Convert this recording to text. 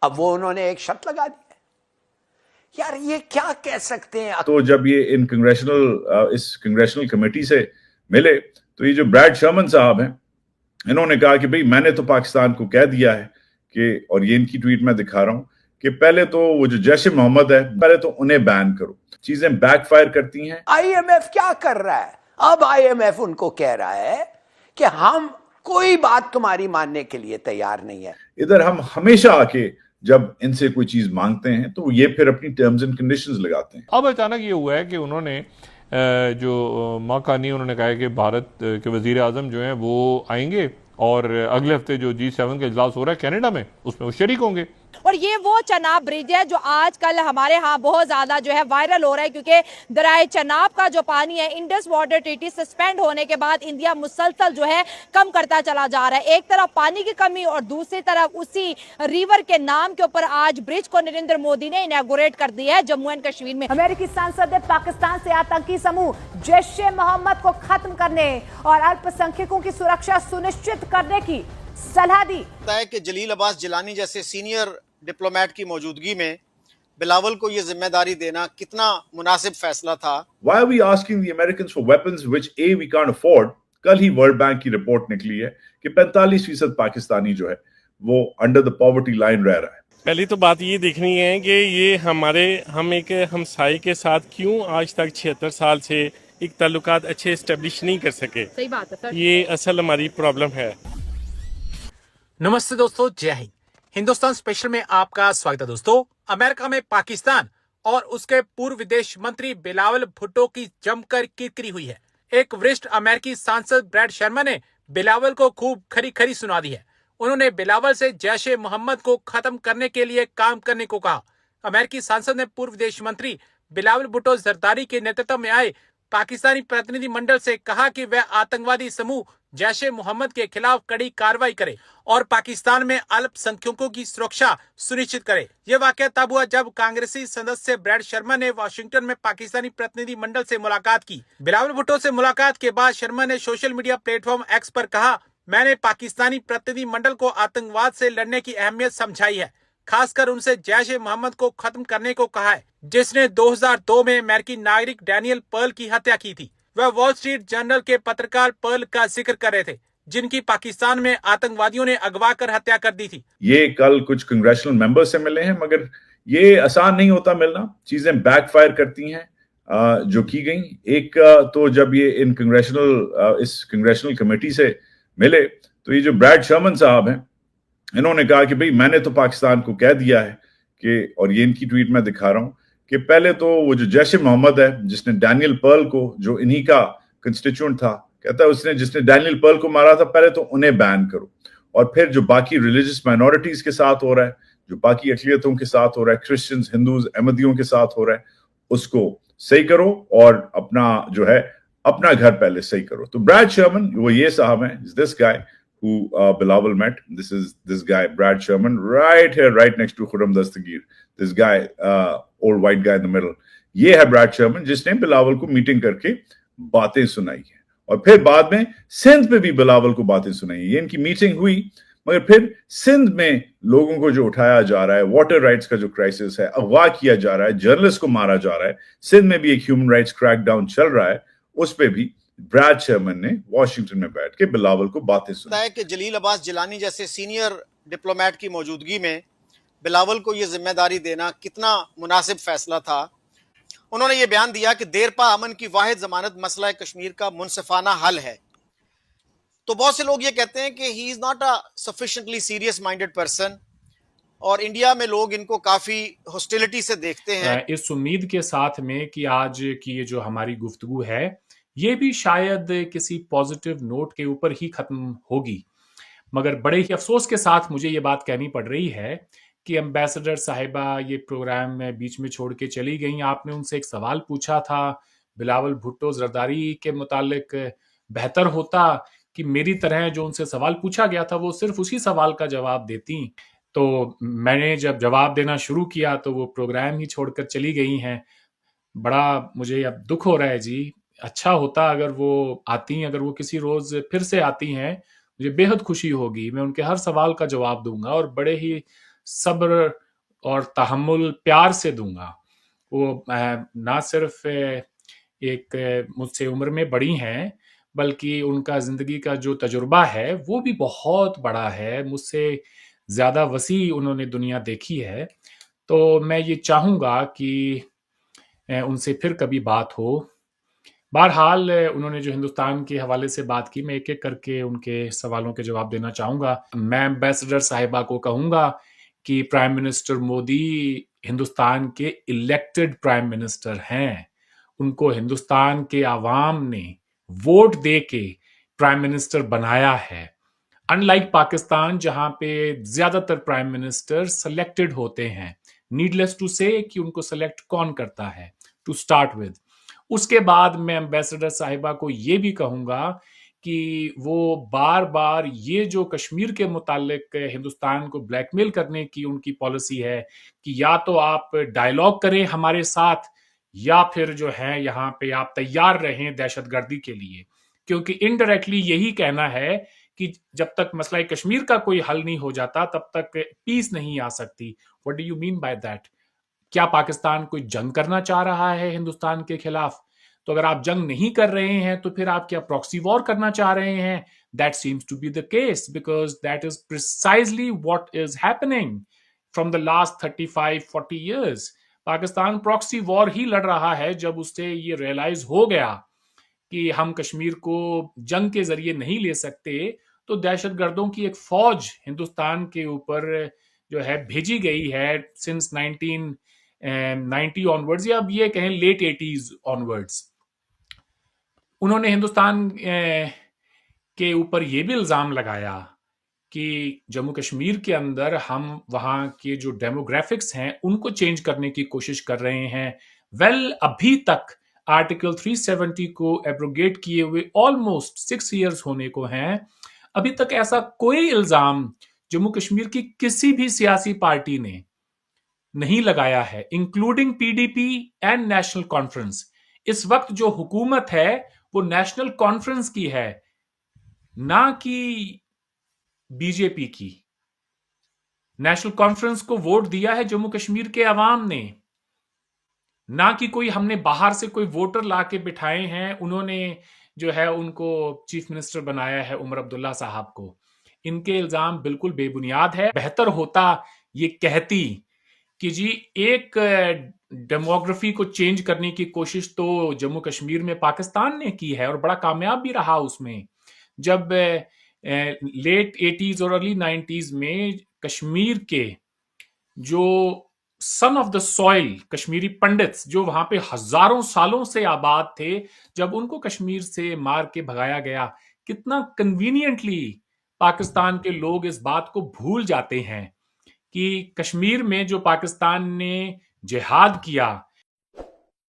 अब वो उन्होंने एक शर्त लगा दी है। यार ये क्या कह सकते हैं। तो जब ये इस कांग्रेशनल कमेटी से मिले तो ये जो ब्रैड शर्मन साहब हैं, इन्होंने कहा कि भाई मैंने तो पाकिस्तान को कह दिया है कि, और ये इनकी ट्वीट में दिखा रहा हूं, कि पहले तो वो जो जैश ए मोहम्मद है पहले तो उन्हें बैन करो। चीजें बैकफायर करती हैं। आईएमएफ क्या कर रहा है? अब आईएमएफ उनको कह रहा है कि हम कोई बात तुम्हारी मानने के लिए तैयार नहीं है। इधर हम हमेशा आके जब इनसे कोई चीज मांगते हैं तो ये फिर अपनी टर्म्स एंड कंडीशंस लगाते हैं। अब अचानक ये हुआ है कि उन्होंने जो माकानी उन्होंने कहा है कि भारत के वजीर आजम जो हैं वो आएंगे और अगले हफ्ते जो G7 का इजलास हो रहा है कनाडा में उसमें वो शरीक होंगे। और ये वो चनाब ब्रिज है जो आजकल हमारे यहाँ बहुत ज्यादा जो है वायरल हो रहा है, क्योंकि दरियाए चनाब का जो पानी है इंडस वाटर ट्रीटी सस्पेंड होने के बाद इंडिया मुसलसल जो है कम करता चला जा रहा है। एक तरफ पानी की कमी और दूसरी तरफ उसी रिवर के नाम के ऊपर आज ब्रिज को नरेंद्र मोदी ने इनॉग्रेट कर दिया है जम्मू एंड कश्मीर में। अमेरिकी सांसद ने पाकिस्तान से आतंकी समूह जैश ए मोहम्मद को खत्म करने और अल्पसंख्यकों की सुरक्षा सुनिश्चित करने की सलाह दी। है कि जलील अब्बास जिलानी जैसे सीनियर डिप्लोमेट की मौजूदगी में बिलावल को यह जिम्मेदारी देना कितना मुनासिब फैसला था। Why are we asking the Americans for weapons which A we can't afford? कल ही वर्ल्ड बैंक की रिपोर्ट निकली है कि 45% पाकिस्तानी जो है वो अंडर द पॉवर्टी लाइन रह रहा है। पहली तो बात ये देखनी है कि ये हम एक हमसाये के साथ क्यों आज तक 76 साल से एक ताल्लुकात अच्छे इस्टेब्लिश नहीं कर सके। सही बात है सर, ये असल हमारी प्रॉब्लम है। नमस्ते दोस्तों, जय हिंद। हिंदुस्तान स्पेशल में आपका स्वागत है। दोस्तों, अमेरिका में पाकिस्तान और उसके पूर्व विदेश मंत्री बिलावल भुट्टो की जमकर किरकिरी हुई है। एक वरिष्ठ अमेरिकी सांसद ब्रैड शर्मा ने बिलावल को खूब खरी खरी सुना दी है। उन्होंने बिलावल से जैश ए मोहम्मद को खत्म करने के लिए काम करने को कहा। अमेरिकी सांसद ने पूर्व विदेश मंत्री बिलावल भुट्टो जरदारी के नेतृत्व में आए पाकिस्तानी प्रतिनिधि मंडल से कहा कि वह आतंकवादी समूह जैश ए मोहम्मद के खिलाफ कड़ी कार्रवाई करे और पाकिस्तान में अल्पसंख्यकों की सुरक्षा सुनिश्चित करे। यह वाकया तब हुआ जब कांग्रेसी सदस्य ब्रैड शर्मा ने वाशिंगटन में पाकिस्तानी प्रतिनिधि मंडल से मुलाकात की। बिलावल भुट्टो से मुलाकात के बाद शर्मा ने सोशल मीडिया प्लेटफॉर्म एक्स पर कहा, मैंने पाकिस्तानी प्रतिनिधि मंडल को आतंकवाद से लड़ने की अहमियत समझाई है, खासकर उनसे जैश ए मोहम्मद को खत्म करने को कहा है, जिसने 2002 में अमेरिकी नागरिक डैनियल पर्ल की हत्या की थी। वह वॉल स्ट्रीट जर्नल के पत्रकार पर्ल का जिक्र कर रहे थे, जिनकी पाकिस्तान में आतंकवादियों ने अगवा कर हत्या कर दी थी। ये कल कुछ कांग्रेशनल मेंबर से मिले हैं, मगर ये आसान नहीं होता मिलना। चीजें बैकफायर करती हैं जो की गई। एक तो जब ये इस कांग्रेशनल कमेटी से मिले तो ये जो ब्रैड शर्मन साहब हैं, इन्होंने कहा कि भाई मैंने तो पाकिस्तान को कह दिया है कि, और ये इनकी ट्वीट में दिखा रहा हूं, कि पहले तो वो जो जैश ए मोहम्मद है जिसने डैनियल पर्ल को, जो इन्हीं का कंस्टिट्यूएंट था, कहता है उसने जिसने डैनियल पर्ल को मारा था, पहले तो उन्हें बैन करो, और फिर जो बाकी रिलीजियस माइनॉरिटीज के साथ हो रहा है, जो बाकी अकलियतों के साथ हो रहा है, क्रिश्चियंस, हिंदूज, अहमदियों के साथ हो रहा है, उसको सही करो और अपना जो है अपना घर पहले सही करो। तो ब्रैड शर्मन वो ये साहब हैं, this guy who Bilawal met. This is this guy Brad Sherman right here, right next to Khurram Dastagir. This guy, old white guy in the middle. ये है ब्रैड शर्मन जिसने बिलावल को मीटिंग करके बातें सुनाई है, और फिर बाद में सिंध में भी बिलावल को बातें सुनाई है। ये इनकी मीटिंग हुई, मगर फिर सिंध में लोगों को जो उठाया जा रहा है, वाटर राइट्स का जो क्राइसिस है, अगवा किया जा रहा है, जर्नलिस्ट को मारा जा रहा है, सिंध में भी एक ह्यूमन राइट्स क्रैकडाउन चल रहा है, उस पर भी ब्रैड शर्मन ने वॉशिंगटन में बैठ के बिलावल को बातें सुनाई। कि जलील अब्बास जिलानी जैसे सीनियर डिप्लोमेट की मौजूदगी में बिलावल को यह जिम्मेदारी देना कितना मुनासिब फैसला था। उन्होंने ये बयान दिया कि देरपा अमन की वाहिद जमानत मसला कश्मीर का मुनसिफाना हल है। तो बहुत से लोग ये कहते हैं कि he is not a sufficiently serious minded person, और इंडिया में लोग इनको काफी हॉस्टिलिटी से देखते हैं। इस उम्मीद के साथ में कि आज की ये जो हमारी गुफ्तगू है ये भी शायद किसी पॉजिटिव नोट के ऊपर ही खत्म होगी, मगर बड़े ही अफसोस के साथ मुझे ये बात कहनी पड़ रही है कि एम्बेसडर साहिबा ये प्रोग्राम में बीच में छोड़ के चली गई। आपने उनसे एक सवाल पूछा था बिलावल भुट्टो जरदारी के मुतालिक, बेहतर होता कि मेरी तरह जो उनसे सवाल पूछा गया था वो सिर्फ उसी सवाल का जवाब देती। तो मैंने जब जवाब देना शुरू किया तो वो प्रोग्राम ही छोड़कर चली गई हैं। बड़ा मुझे अब दुख हो रहा है जी। अच्छा होता अगर वो आती, अगर वो किसी रोज फिर से आती हैं, मुझे बेहद खुशी होगी। मैं उनके हर सवाल का जवाब दूंगा और बड़े ही सब्र और तहम्मुल प्यार से दूंगा। वो ना सिर्फ एक मुझसे उम्र में बड़ी हैं, बल्कि उनका ज़िंदगी का जो तजुर्बा है वो भी बहुत बड़ा है, मुझसे ज़्यादा वसी उन्होंने दुनिया देखी है। तो मैं ये चाहूँगा कि उनसे फिर कभी बात हो। बहरहाल उन्होंने जो हिंदुस्तान के हवाले से बात की, मैं एक-एक करके उनके सवालों के जवाब देना चाहूँगा। मैं एम्बेसडर साहिबा को कहूँगा कि प्राइम मिनिस्टर मोदी हिंदुस्तान के इलेक्टेड प्राइम मिनिस्टर हैं। उनको हिंदुस्तान के आवाम ने वोट दे के प्राइम मिनिस्टर बनाया है। अनलाइक पाकिस्तान जहां पे ज्यादातर प्राइम मिनिस्टर सेलेक्टेड होते हैं, नीडलेस टू से कि उनको सेलेक्ट कौन करता है टू स्टार्ट विद। उसके बाद मैं एम्बेसडर साहिबा को ये भी कहूंगा कि वो बार बार ये जो कश्मीर के मुतालिक हिंदुस्तान को ब्लैकमेल करने की उनकी पॉलिसी है कि या तो आप डायलॉग करें हमारे साथ या फिर जो है यहाँ पे आप तैयार रहें दहशतगर्दी के लिए, क्योंकि इनडायरेक्टली यही कहना है कि जब तक मसला कश्मीर का कोई हल नहीं हो जाता तब तक पीस नहीं आ सकती। What do you mean by that? क्या पाकिस्तान कोई जंग करना चाह रहा है हिंदुस्तान के खिलाफ? तो अगर आप जंग नहीं कर रहे हैं तो फिर आप क्या प्रॉक्सी वॉर करना चाह रहे हैं? That seems to be the case because that is precisely what is happening from the last 35-40 years. Pakistan proxy war ही लड़ रहा है जब उससे ये रियलाइज हो गया कि हम कश्मीर को जंग के जरिए नहीं ले सकते, तो दहशतगर्दों की एक फौज हिंदुस्तान के ऊपर जो है भेजी गई है सिंस 1990 ऑनवर्ड्स, या अब ये कहें लेट 80s ऑनवर्ड्स। उन्होंने हिंदुस्तान के ऊपर ये भी इल्जाम लगाया कि जम्मू कश्मीर के अंदर हम वहां के जो डेमोग्राफिक्स हैं उनको चेंज करने की कोशिश कर रहे हैं। वेल, अभी तक आर्टिकल 370 को एब्रोगेट किए हुए ऑलमोस्ट 6 इयर्स होने को हैं। अभी तक ऐसा कोई इल्जाम जम्मू कश्मीर की किसी भी सियासी पार्टी ने नहीं लगाया है, including PDP and national conference. इस वक्त जो हुकूमत है वो नेशनल कॉन्फ्रेंस की है, ना कि बीजेपी की। नेशनल कॉन्फ्रेंस को वोट दिया है जम्मू कश्मीर के अवाम ने, ना कि कोई हमने बाहर से कोई वोटर ला के बिठाए हैं। उन्होंने जो है उनको चीफ मिनिस्टर बनाया है उमर अब्दुल्ला साहब को। इनके इल्जाम बिल्कुल बेबुनियाद है। बेहतर होता ये कहती कि जी एक डेमोग्राफी को चेंज करने की कोशिश तो जम्मू कश्मीर में पाकिस्तान ने की है और बड़ा कामयाब भी रहा उसमें। जब लेट 80s और अर्ली 90s में कश्मीर के जो son of the soil Kashmiri pandits जो वहां पे हजारों सालों से आबाद थे, जब उनको कश्मीर से मार के भगाया गया, कितना कन्वीनियंटली पाकिस्तान के लोग इस बात को भूल जाते हैं कि कश्मीर में जो पाकिस्तान ने जिहाद किया